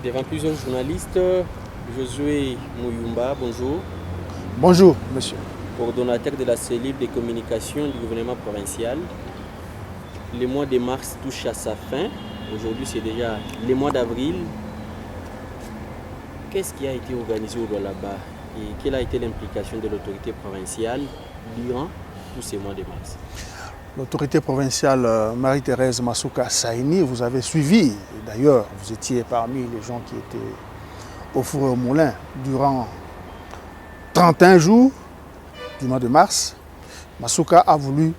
Devant plusieurs journalistes, Josué Mouyumba, bonjour. Bonjour, monsieur. Coordonnateur de la cellule de communication du gouvernement provincial. Le mois de mars touche à sa fin. Aujourd'hui, c'est déjà le mois d'avril. Qu'est-ce qui a été organisé au Lualaba et quelle a été l'implication de l'autorité provinciale durant tous ces mois de mars? L'autorité provinciale Marie-Thérèse Masuka Saini, vous avez suivi, d'ailleurs, vous étiez parmi les gens qui étaient au four et au moulin durant 31 jours du mois de mars. Masuka a voulu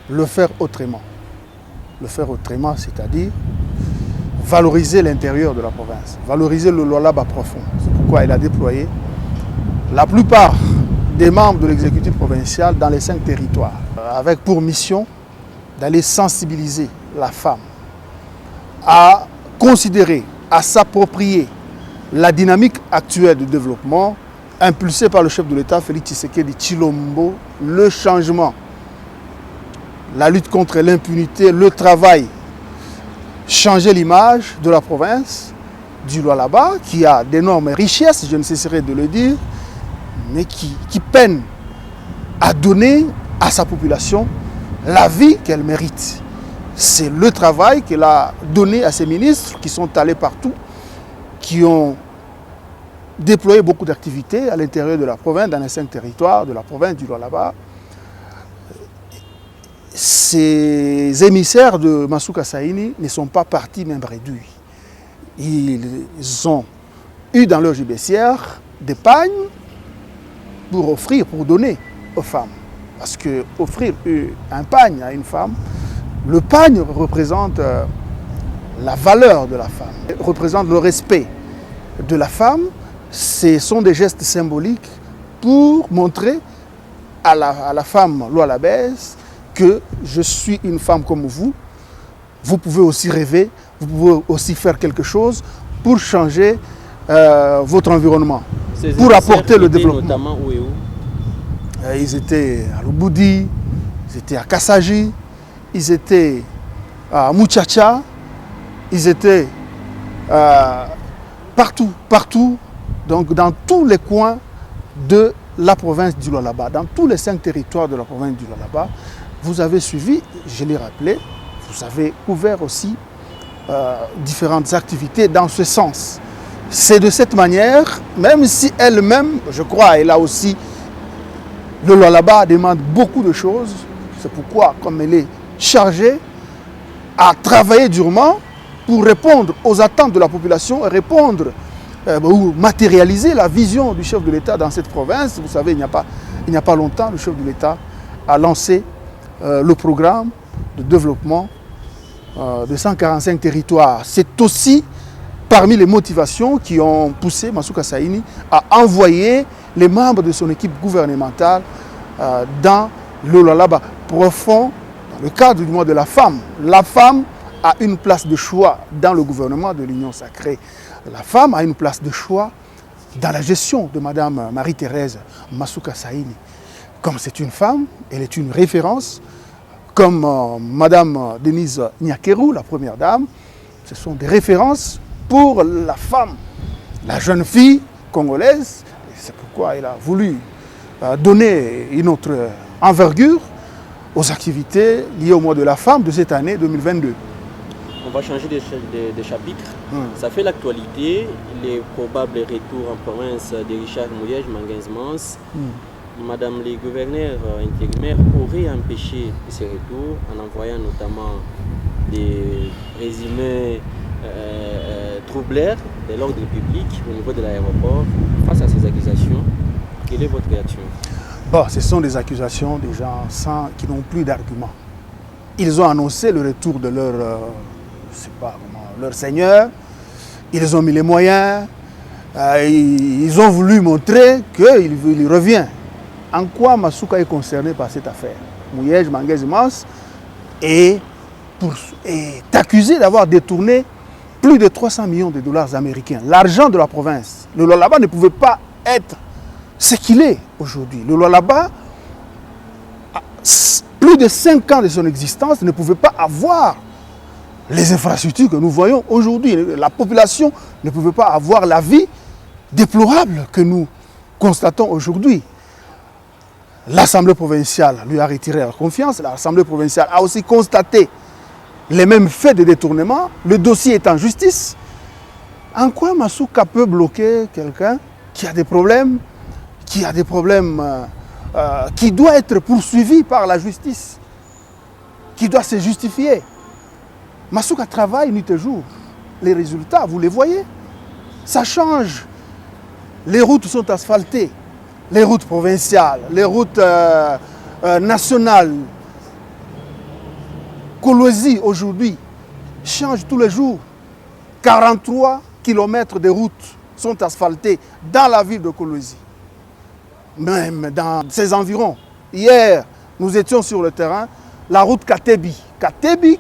le faire autrement. Le faire autrement, c'est-à-dire valoriser l'intérieur de la province, valoriser le Lualaba profond. C'est pourquoi il a déployé la plupart des membres de l'exécutif provincial dans les 5 territoires, avec pour mission d'aller sensibiliser la femme à considérer, à s'approprier la dynamique actuelle de développement impulsée par le chef de l'État, Félix Tshisekedi Tshilombo, le changement, la lutte contre l'impunité, le travail, changer l'image de la province du Lualaba, qui a d'énormes richesses, je ne cesserai de le dire, mais qui peine à donner à sa population la vie qu'elle mérite. C'est le travail qu'elle a donné à ses ministres qui sont allés partout, qui ont déployé beaucoup d'activités à l'intérieur de la province, dans les 5 territoires de la province du Lualaba. Ces émissaires de Masuka Saini ne sont pas partis même réduits. Ils ont eu dans leur gibecière des pagnes pour offrir, pour donner aux femmes. Parce que offrir un pagne à une femme, le pagne représente la valeur de la femme, représente le respect de la femme. Ce sont des gestes symboliques pour montrer à la femme lualabaise que je suis une femme comme vous. Vous pouvez aussi rêver, vous pouvez aussi faire quelque chose pour changer votre environnement, pour apporter le développement. Notamment où et où? Ils étaient à Lubudi, ils étaient à Kassaji, ils étaient à Muchacha, ils étaient partout, donc dans tous les coins de la province du Lualaba, dans tous les 5 territoires de la province du Lualaba. Vous avez suivi, je l'ai rappelé, vous avez ouvert aussi différentes activités dans ce sens. C'est de cette manière, même si elle-même, je crois, elle a aussi, le Lualaba demande beaucoup de choses. C'est pourquoi, comme elle est chargée à travailler durement pour répondre aux attentes de la population, répondre ou matérialiser la vision du chef de l'État dans cette province. Vous savez, il n'y a pas longtemps, le chef de l'État a lancé le programme de développement de 145 territoires. C'est aussi parmi les motivations qui ont poussé Masuka Saini à envoyer les membres de son équipe gouvernementale dans le Lualaba profond, dans le cadre du mois de la femme. La femme a une place de choix dans le gouvernement de l'Union sacrée. La femme a une place de choix dans la gestion de Madame Marie-Thérèse Masuka Saini. Comme c'est une femme, elle est une référence, comme Madame Denise Nyakeru, la première dame. Ce sont des références pour la femme, la jeune fille congolaise. C'est pourquoi elle a voulu donner une autre envergure aux activités liées au mois de la femme de cette année 2022. On va changer de chapitre. Ça fait l'actualité, les probables retours en province de Richard Mouyej, Manguinz-Mans. Madame le gouverneur intérimaire aurait empêché ces retours en envoyant notamment des résumés troubleurs de l'ordre public au niveau de l'aéroport. Face à ces accusations, quelle est votre réaction? Bon, ce sont des accusations des gens qui n'ont plus d'arguments. Ils ont annoncé le retour de leur seigneur, ils ont mis les moyens, ils ont voulu montrer qu'il revient. En quoi Masuka est concerné par cette affaire? Mouyej, Manguinz-Mans est accusé d'avoir détourné plus de 300 millions de dollars américains. L'argent de la province. Le Lualaba ne pouvait pas être ce qu'il est aujourd'hui. Le Lualaba, plus de 5 ans de son existence, ne pouvait pas avoir les infrastructures que nous voyons aujourd'hui. La population ne pouvait pas avoir la vie déplorable que nous constatons aujourd'hui. L'Assemblée provinciale lui a retiré la confiance. L'Assemblée provinciale a aussi constaté les mêmes faits de détournement. Le dossier est en justice. En quoi Masuka peut bloquer quelqu'un qui a des problèmes, qui doit être poursuivi par la justice, qui doit se justifier? Masuka travaille nuit et jour. Les résultats, vous les voyez. Ça change. Les routes sont asphaltées. Les routes provinciales, les routes nationales. Kolwezi aujourd'hui change tous les jours. 43 km de routes sont asphaltées dans la ville de Kolwezi. Même dans ses environs. Hier, nous étions sur le terrain, la route Katebi. Katebi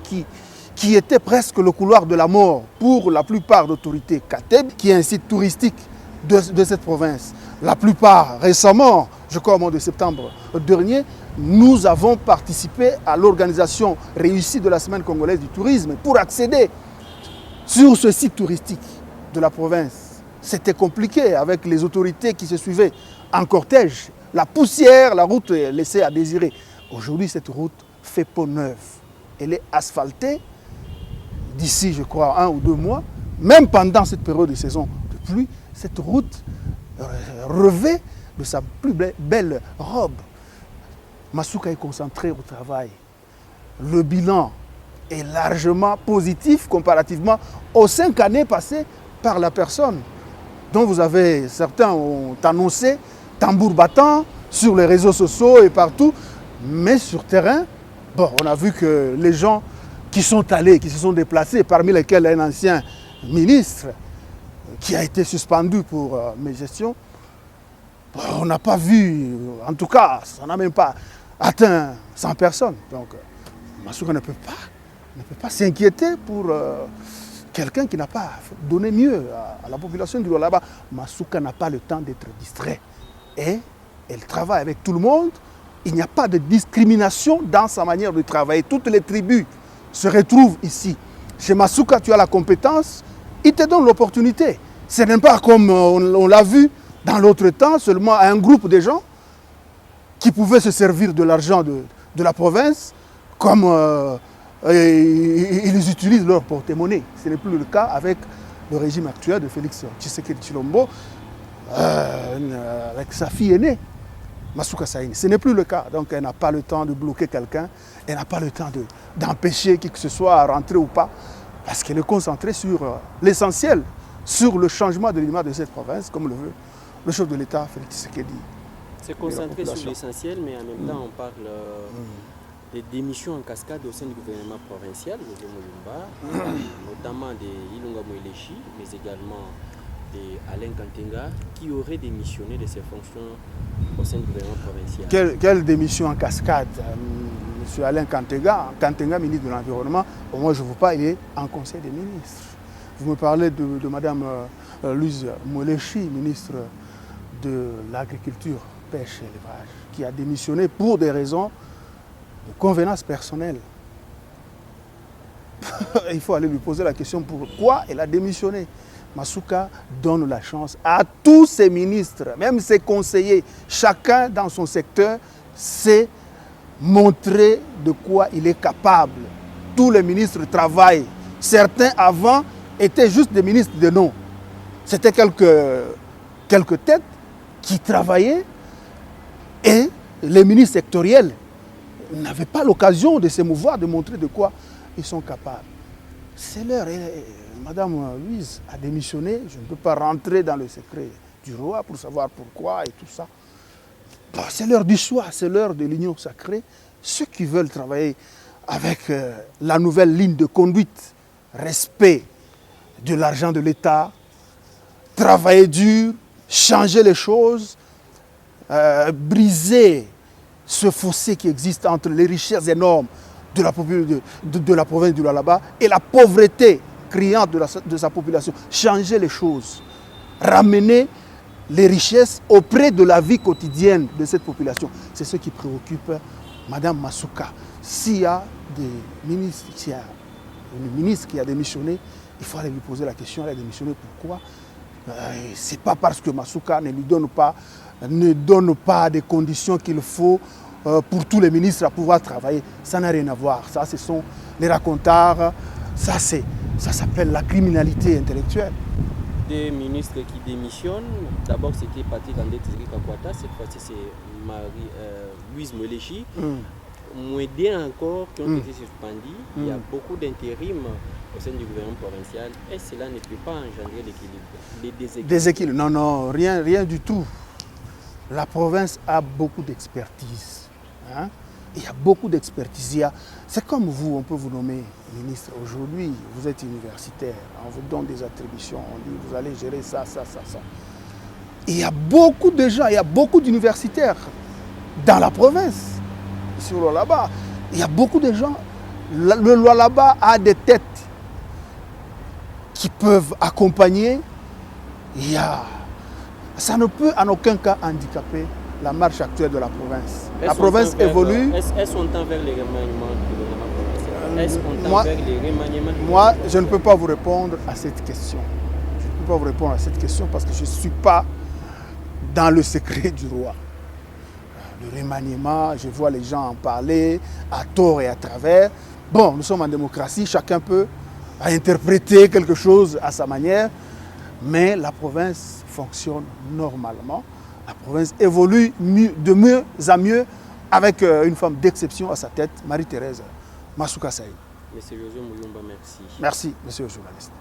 qui était presque le couloir de la mort pour la plupart d'autorités. Katebi, qui est un site touristique de cette province. La plupart, récemment, je crois au mois de septembre dernier, nous avons participé à l'organisation réussie de la Semaine congolaise du tourisme pour accéder sur ce site touristique de la province. C'était compliqué avec les autorités qui se suivaient en cortège. La poussière, la route laissait à désirer. Aujourd'hui, cette route fait peau neuve. Elle est asphaltée d'ici, je crois, 1 ou 2 mois. Même pendant cette période de saison de pluie, cette route revêt de sa plus belle robe. Masuka est concentré au travail. Le bilan est largement positif comparativement aux 5 années passées par la personne dont vous avez, certains ont annoncé, tambour battant sur les réseaux sociaux et partout, mais sur terrain, bon, on a vu que les gens qui sont allés, qui se sont déplacés, parmi lesquels un ancien ministre qui a été suspendu pour mes gestions, on n'a pas vu, en tout cas, ça n'a même pas atteint 100 personnes. Donc, Masuka ne peut pas s'inquiéter pour quelqu'un qui n'a pas donné mieux à la population du Lualaba. Masuka n'a pas le temps d'être distrait. Et elle travaille avec tout le monde. Il n'y a pas de discrimination dans sa manière de travailler. Toutes les tribus se retrouvent ici. Chez Masuka, tu as la compétence, il te donne l'opportunité. Ce n'est pas comme on l'a vu dans l'autre temps, seulement un groupe de gens qui pouvaient se servir de l'argent de la province comme ils utilisent leur porte-monnaie. Ce n'est plus le cas avec le régime actuel de Félix Tshisekedi Tshilombo, avec sa fille aînée, Masuka Saini. Ce n'est plus le cas. Donc elle n'a pas le temps de bloquer quelqu'un, elle n'a pas le temps d'empêcher qui que ce soit à rentrer ou pas, parce qu'elle est concentrée sur l'essentiel, sur le changement de l'image de cette province, comme le veut le chef de l'État, Félix Tshisekedi. C'est concentré sur l'essentiel, mais en même temps, on parle des démissions en cascade au sein du gouvernement provincial, José Mulumba, notamment de Ilunga Moelechi, mais également d'Alain Kantenga, qui aurait démissionné de ses fonctions au sein du gouvernement provincial. Quelle démission en cascade? Monsieur Alain Kantenga, ministre de l'Environnement, au moins je ne vous parle, il est en Conseil des ministres. Vous me parlez de Mme Louise Moelechi, ministre de l'Agriculture, Pêche et Élevage, qui a démissionné pour des raisons de convenance personnelle. Il faut aller lui poser la question pourquoi elle a démissionné. Masuka donne la chance à tous ses ministres, même ses conseillers, chacun dans son secteur sait montrer de quoi il est capable. Tous les ministres travaillent. Certains avant étaient juste des ministres de nom. C'était quelques têtes qui travaillaient et les ministres sectoriels n'avaient pas l'occasion de se mouvoir, de montrer de quoi ils sont capables. C'est l'heure. Madame Louise a démissionné. Je ne peux pas rentrer dans le secret du roi pour savoir pourquoi et tout ça. Bon, c'est l'heure du choix, c'est l'heure de l'union sacrée. Ceux qui veulent travailler avec la nouvelle ligne de conduite, respect de l'argent de l'État, travailler dur, changer les choses, briser ce fossé qui existe entre les richesses énormes de la province du Lualaba et la pauvreté criante de sa population. Changer les choses, ramener les richesses auprès de la vie quotidienne de cette population. C'est ce qui préoccupe Mme Masuka. S'il y a des ministres, s'il y a une ministre qui a démissionné, il faut aller lui poser la question, elle a démissionné pourquoi? Ce n'est pas parce que Masuka ne donne pas des conditions qu'il faut pour tous les ministres à pouvoir travailler. Ça n'a rien à voir. Ça, ce sont les racontards. Ça s'appelle la criminalité intellectuelle. Des ministres qui démissionnent, d'abord c'était Patrick André Tshisekedi Kakwata, cette fois-ci c'est Louise Molechi. Moins encore qui ont été suspendus. Il y a beaucoup d'intérim au sein du gouvernement provincial. Et cela ne peut pas engendrer l'équilibre, des équilibres? Non, non, rien du tout. La province a beaucoup d'expertise. Hein? Il y a beaucoup d'expertise. C'est comme vous, on peut vous nommer ministre. Aujourd'hui, vous êtes universitaire, on vous donne des attributions, on dit vous allez gérer ça. Il y a beaucoup de gens, il y a beaucoup d'universitaires dans la province. Sur le Lualaba, il y a beaucoup de gens. Le Lualaba a des têtes qui peuvent accompagner. Ça ne peut en aucun cas handicaper la marche actuelle de la province. La province évolue. Est-ce qu'on tend vers les remaniements du gouvernement provincial? Est-ce qu'on tend vers les remaniements? Moi, je ne peux pas vous répondre à cette question. Je ne peux pas vous répondre à cette question parce que je ne suis pas dans le secret du roi. Le remaniement, je vois les gens en parler à tort et à travers. Bon, nous sommes en démocratie, chacun peut interpréter quelque chose à sa manière, mais la province fonctionne normalement. La province évolue de mieux en mieux avec une femme d'exception à sa tête, Marie-Thérèse Masuka Saï. Monsieur José Mouyumba, merci. Merci, monsieur le journaliste.